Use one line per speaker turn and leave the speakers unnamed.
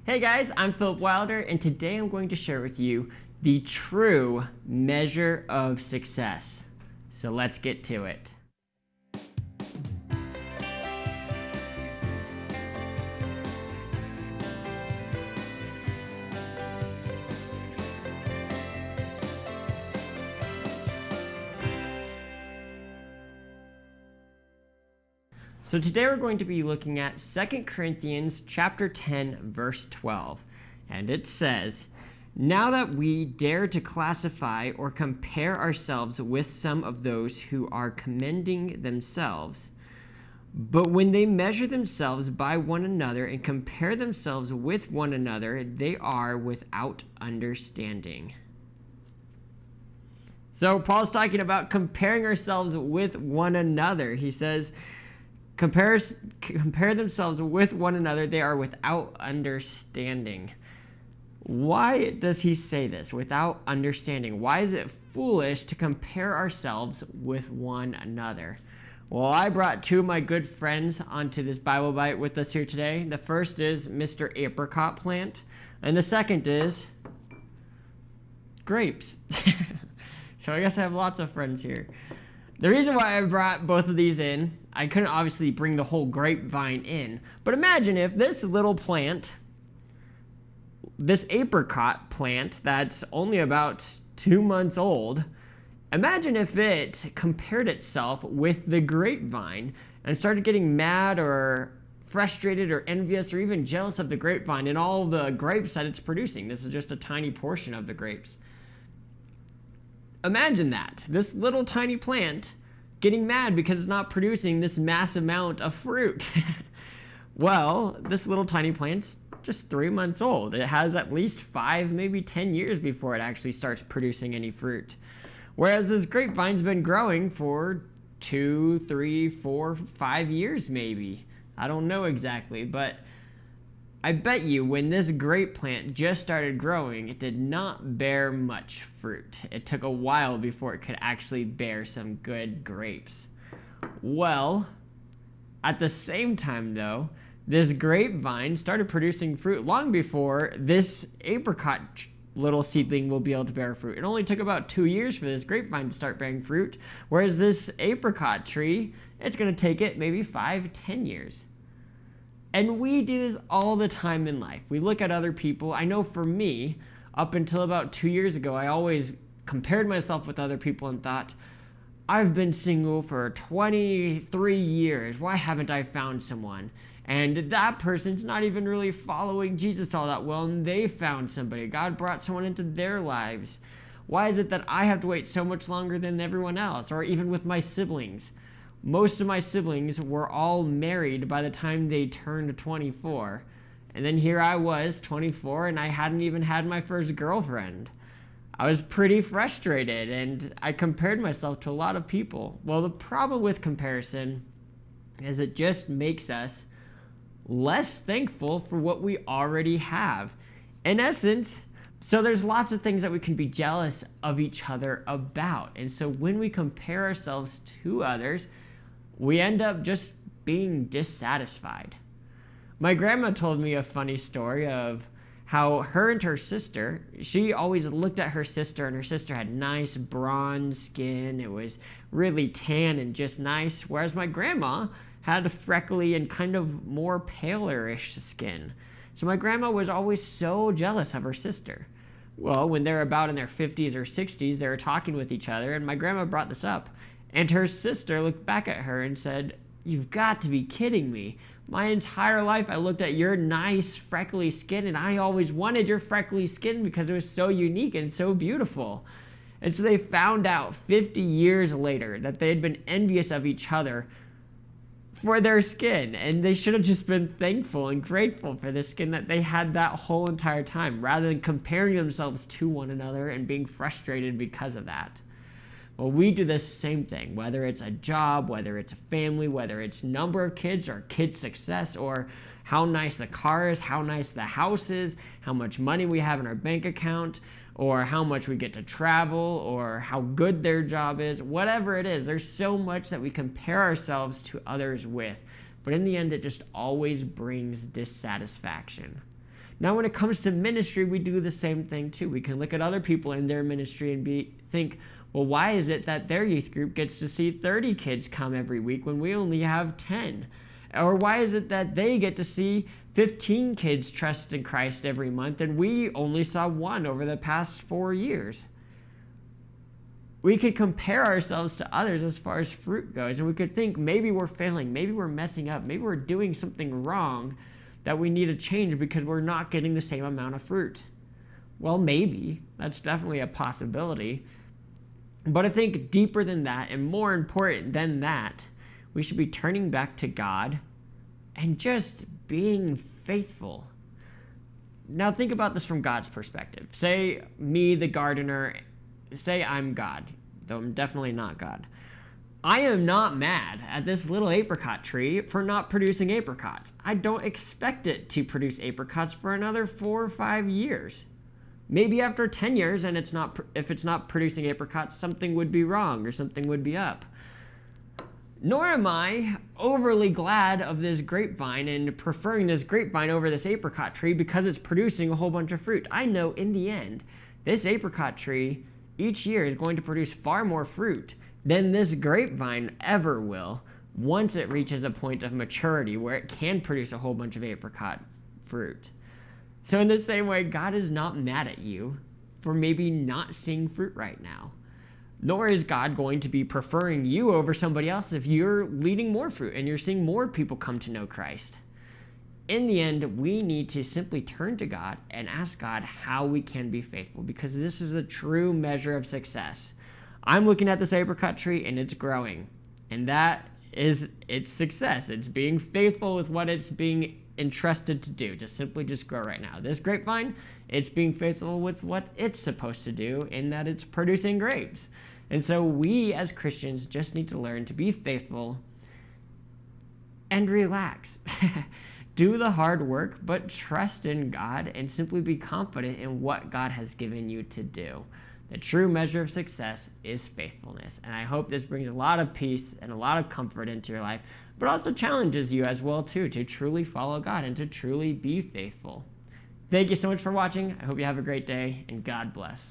Hey guys, I'm Philip Wilder, and today I'm going to share with you the true measure of success. So let's get to it. So today we're going to be looking at 2 Corinthians chapter 10, verse 12. And it says, "Now that we dare to classify or compare ourselves with some of those who are commending themselves, but when they measure themselves by one another and compare themselves with one another, they are without understanding." So Paul's talking about comparing ourselves with one another. He says, compare themselves with one another, they are without understanding. Why does he say this, without understanding? Why is it foolish to compare ourselves with one another? Well, I brought two of my good friends onto this Bible Byte with us here today. The first is Mr. Apricot Plant, and the second is grapes. So I guess I have lots of friends here. The reason why I brought both of these in, I couldn't obviously bring the whole grapevine in, but imagine if this little plant, this apricot plant that's only about 2 months old, imagine if it compared itself with the grapevine and started getting mad or frustrated or envious or even jealous of the grapevine and all the grapes that it's producing. This is just a tiny portion of the grapes. Imagine that, this little tiny plant getting mad because it's not producing this massive amount of fruit. Well, this little tiny plant's just 3 months old. It has at least 5, maybe 10 years before it actually starts producing any fruit. Whereas this grapevine's been growing for 2, 3, 4, 5 years maybe. I don't know exactly, but I bet you when this grape plant just started growing, it did not bear much fruit. It took a while before it could actually bear some good grapes. Well, at the same time though, this grapevine started producing fruit long before this apricot little seedling will be able to bear fruit. It only took about 2 years for this grapevine to start bearing fruit, whereas this apricot tree, it's going to take it maybe 5, 10 years. And we do this all the time in life. We look at other people. I know for me, up until about 2 years ago, I always compared myself with other people and thought, I've been single for 23 years. Why haven't I found someone? And that person's not even really following Jesus all that well, and they found somebody. God brought someone into their lives. Why is it that I have to wait so much longer than everyone else? Or even with my siblings. Most of my siblings were all married by the time they turned 24. And then here I was, 24, and I hadn't even had my first girlfriend. I was pretty frustrated, and I compared myself to a lot of people. Well, the problem with comparison is it just makes us less thankful for what we already have. In essence, so there's lots of things that we can be jealous of each other about. And so when we compare ourselves to others, we end up just being dissatisfied. My grandma told me a funny story of how her and her sister, she always looked at her sister, and her sister had nice bronze skin. It was really tan and just nice, whereas my grandma had a freckly and kind of more palerish skin. So my grandma was always so jealous of her sister. Well, when they're about in their 50s or 60s, they were talking with each other, and my grandma brought this up. And her sister looked back at her and said, "You've got to be kidding me. My entire life I looked at your nice freckly skin, and I always wanted your freckly skin because it was so unique and so beautiful." And so they found out 50 years later that they had been envious of each other for their skin, and they should have just been thankful and grateful for the skin that they had that whole entire time, rather than comparing themselves to one another and being frustrated because of that. Well, we do the same thing, whether it's a job, whether it's a family, whether it's number of kids or kid success, or how nice the car is, how nice the house is, how much money we have in our bank account, or how much we get to travel, or how good their job is, whatever it is. There's so much that we compare ourselves to others with, but in the end, it just always brings dissatisfaction. Now, when it comes to ministry, we do the same thing too. We can look at other people in their ministry and think, well, why is it that their youth group gets to see 30 kids come every week when we only have 10? Or why is it that they get to see 15 kids trust in Christ every month and we only saw one over the past 4 years? We could compare ourselves to others as far as fruit goes, and we could think maybe we're failing, maybe we're messing up, maybe we're doing something wrong that we need to change because we're not getting the same amount of fruit. Well, maybe. That's definitely a possibility. But I think deeper than that, and more important than that, we should be turning back to God and just being faithful. Now think about this from God's perspective. Say me, the gardener, say I'm God, though I'm definitely not God. I am not mad at this little apricot tree for not producing apricots. I don't expect it to produce apricots for another 4 or 5 years. Maybe after 10 years, and if it's not producing apricots, something would be wrong or something would be up. Nor am I overly glad of this grapevine and preferring this grapevine over this apricot tree because it's producing a whole bunch of fruit. I know in the end, this apricot tree each year is going to produce far more fruit than this grapevine ever will once it reaches a point of maturity where it can produce a whole bunch of apricot fruit. So in the same way, God is not mad at you for maybe not seeing fruit right now. Nor is God going to be preferring you over somebody else if you're leading more fruit and you're seeing more people come to know Christ. In the end, we need to simply turn to God and ask God how we can be faithful, because this is the true measure of success. I'm looking at this apricot tree and it's growing, and that is its success. It's being faithful with what it's being entrusted to do, to simply just grow right now. This grapevine, it's being faithful with what it's supposed to do in that it's producing grapes. And so we as Christians just need to learn to be faithful and relax. Do the hard work, but trust in God and simply be confident in what God has given you to do. The true measure of success is faithfulness. And I hope this brings a lot of peace and a lot of comfort into your life, but also challenges you as well too to truly follow God and to truly be faithful. Thank you so much for watching. I hope you have a great day, and God bless.